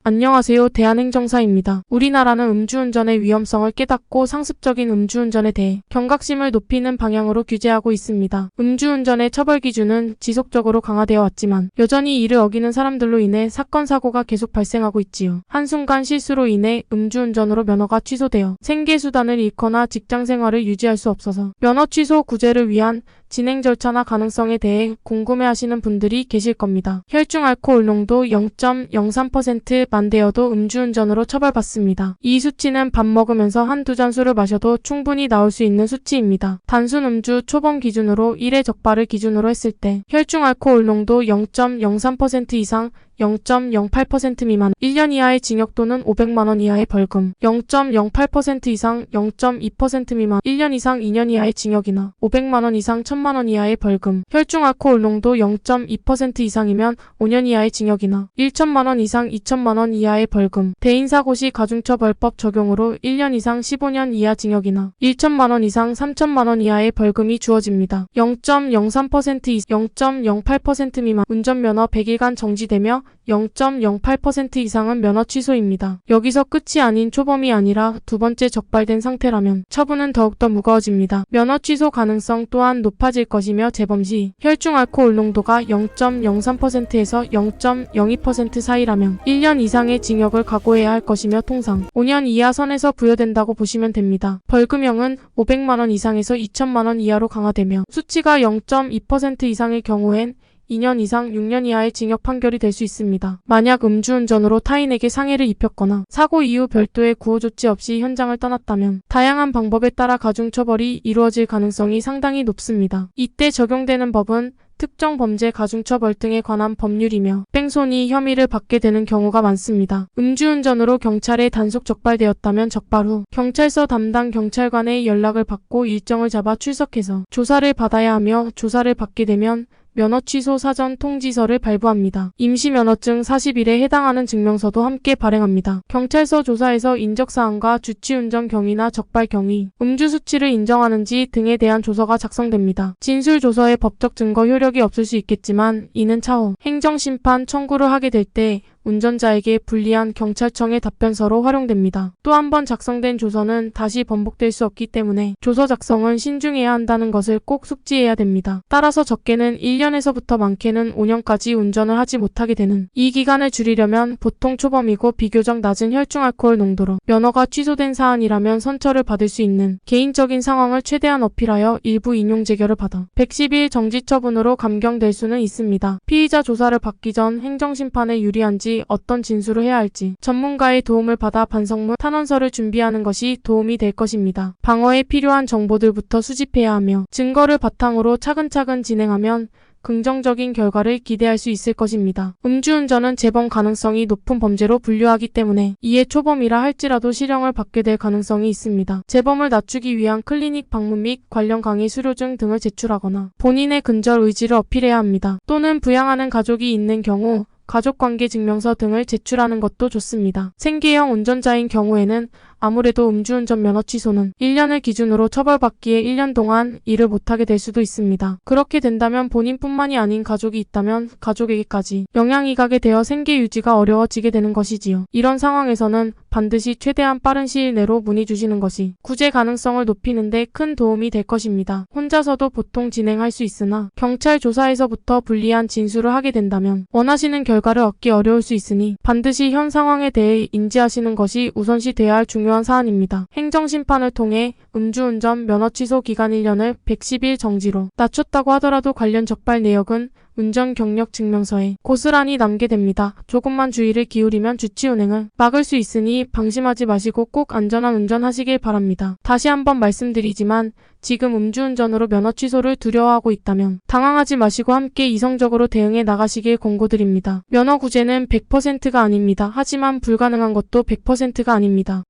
안녕하세요. 대한행정사입니다. 우리나라는 음주운전의 위험성을 깨닫고 상습적인 음주운전에 대해 경각심을 높이는 방향으로 규제하고 있습니다. 음주운전의 처벌 기준은 지속적으로 강화되어 왔지만 여전히 이를 어기는 사람들로 인해 사건 사고가 계속 발생하고 있지요. 한순간 실수로 인해 음주운전으로 면허가 취소되어 생계수단을 잃거나 직장생활을 유지할 수 없어서 면허 취소 구제를 위한 진행 절차나 가능성에 대해 궁금해하시는 분들이 계실 겁니다. 혈중 알코올 농도 0.03%만 되어도 음주운전으로 처벌받습니다. 이 수치는 밥 먹으면서 한두 잔 술을 마셔도 충분히 나올 수 있는 수치입니다. 단순 음주 초범 기준으로 1회 적발을 기준으로 했을 때 혈중 알코올 농도 0.03% 이상 0.08% 미만 1년 이하의 징역 또는 500만원 이하의 벌금, 0.08% 이상 0.2% 미만 1년 이상 2년 이하의 징역이나 500만원 이상 1000만원 이하의 벌금, 혈중 알코올 농도 0.2% 이상이면 5년 이하의 징역이나 1천만원 이상 2천만원 이하의 벌금, 대인사고 시 가중처벌법 적용으로 1년 이상 15년 이하 징역이나 1천만원 이상 3천만원 이하의 벌금이 주어집니다. 0.03% 이상 0.08% 미만 운전면허 100일간 정지되며 0.08% 이상은 면허 취소입니다. 여기서 끝이 아닌 초범이 아니라 두 번째 적발된 상태라면 처분은 더욱더 무거워집니다. 면허 취소 가능성 또한 높아질 것이며 재범 시 혈중 알코올 농도가 0.03%에서 0.02% 사이라면 1년 이상의 징역을 각오해야 할 것이며 통상 5년 이하 선에서 부여된다고 보시면 됩니다. 벌금형은 500만원 이상에서 2천만원 이하로 강화되며 수치가 0.2% 이상의 경우엔 2년 이상 6년 이하의 징역 판결이 될 수 있습니다. 만약 음주운전으로 타인에게 상해를 입혔거나 사고 이후 별도의 구호조치 없이 현장을 떠났다면 다양한 방법에 따라 가중처벌이 이루어질 가능성이 상당히 높습니다. 이때 적용되는 법은 특정 범죄 가중처벌 등에 관한 법률이며 뺑소니 혐의를 받게 되는 경우가 많습니다. 음주운전으로 경찰에 단속 적발되었다면 적발 후 경찰서 담당 경찰관의 연락을 받고 일정을 잡아 출석해서 조사를 받아야 하며 조사를 받게 되면 면허 취소 사전 통지서를 발부합니다. 임시면허증 40일에 해당하는 증명서도 함께 발행합니다. 경찰서 조사에서 인적사항과 주치운전 경위나 적발 경위, 음주 수치를 인정하는지 등에 대한 조서가 작성됩니다. 진술조서의 법적 증거 효력이 없을 수 있겠지만 이는 차후 행정심판 청구를 하게 될 때 운전자에게 불리한 경찰청의 답변서로 활용됩니다. 또 한 번 작성된 조서는 다시 번복될 수 없기 때문에 조서 작성은 신중해야 한다는 것을 꼭 숙지해야 됩니다. 따라서 적게는 1년에서부터 많게는 5년까지 운전을 하지 못하게 되는 이 기간을 줄이려면 보통 초범이고 비교적 낮은 혈중 알코올 농도로 면허가 취소된 사안이라면 선처를 받을 수 있는 개인적인 상황을 최대한 어필하여 일부 인용 재결을 받아 110일 정지 처분으로 감경될 수는 있습니다. 피의자 조사를 받기 전 행정심판에 유리한지 어떤 진술을 해야 할지 전문가의 도움을 받아 반성문 탄원서를 준비하는 것이 도움이 될 것입니다. 방어에 필요한 정보들부터 수집해야 하며 증거를 바탕으로 차근차근 진행하면 긍정적인 결과를 기대할 수 있을 것입니다. 음주운전은 재범 가능성이 높은 범죄로 분류하기 때문에 이에 초범이라 할지라도 실형을 받게 될 가능성이 있습니다. 재범을 낮추기 위한 클리닉 방문 및 관련 강의 수료증 등을 제출하거나 본인의 근절 의지를 어필해야 합니다. 또는 부양하는 가족이 있는 경우 가족관계 증명서 등을 제출하는 것도 좋습니다. 생계형 운전자인 경우에는 아무래도 음주운전 면허 취소는 1년을 기준으로 처벌받기에 1년 동안 일을 못하게 될 수도 있습니다. 그렇게 된다면 본인뿐만이 아닌 가족이 있다면 가족에게까지 영향이 가게 되어 생계 유지가 어려워지게 되는 것이지요. 이런 상황에서는 반드시 최대한 빠른 시일 내로 문의 주시는 것이 구제 가능성을 높이는 데 큰 도움이 될 것입니다. 혼자서도 보통 진행할 수 있으나 경찰 조사에서부터 불리한 진술을 하게 된다면 원하시는 결과를 얻기 어려울 수 있으니 반드시 현 상황에 대해 인지하시는 것이 우선시 돼야 할 중요한 사안입니다. 행정심판을 통해 음주운전 면허 취소 기간 1년을 110일 정지로 낮췄다고 하더라도 관련 적발 내역은 운전 경력 증명서에 고스란히 남게 됩니다. 조금만 주의를 기울이면 주치운행을 막을 수 있으니 방심하지 마시고 꼭 안전한 운전하시길 바랍니다. 다시 한번 말씀드리지만 지금 음주운전으로 면허 취소를 두려워하고 있다면 당황하지 마시고 함께 이성적으로 대응해 나가시길 권고드립니다. 면허 구제는 100%가 아닙니다. 하지만 불가능한 것도 100%가 아닙니다.